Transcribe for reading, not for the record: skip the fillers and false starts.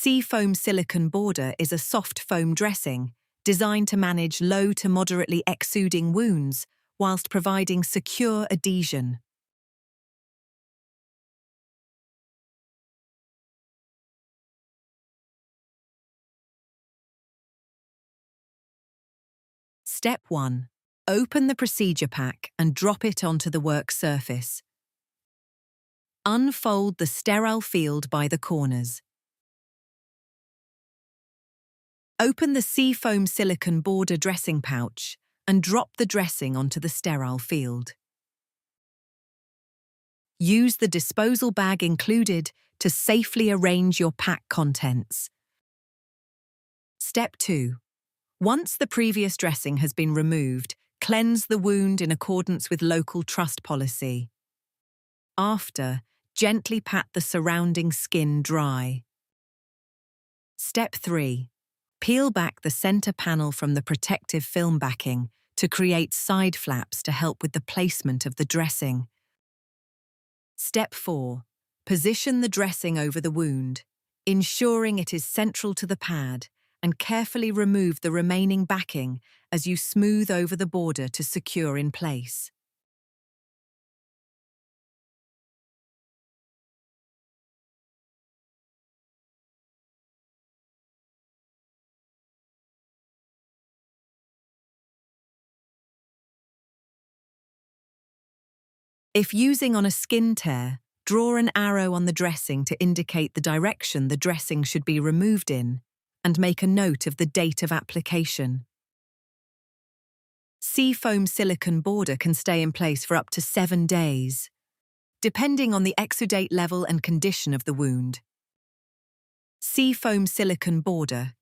C-Foam Silicone Border is a soft foam dressing designed to manage low to moderately exuding wounds whilst providing secure adhesion. Step 1. Open the procedure pack and drop it onto the work surface. Unfold the sterile field by the corners. Open the C-Foam Silicone Border dressing pouch and drop the dressing onto the sterile field. Use the disposal bag included to safely arrange your pack contents. Step 2. Once the previous dressing has been removed, cleanse the wound in accordance with local trust policy. After, gently pat the surrounding skin dry. Step 3. Peel back the center panel from the protective film backing to create side flaps to help with the placement of the dressing. Step 4. Position the dressing over the wound, ensuring it is central to the pad, and carefully remove the remaining backing as you smooth over the border to secure in place. If using on a skin tear, draw an arrow on the dressing to indicate the direction the dressing should be removed in, and make a note of the date of application. C-Foam Silicone Border can stay in place for up to 7 days, depending on the exudate level and condition of the wound. C-Foam Silicone Border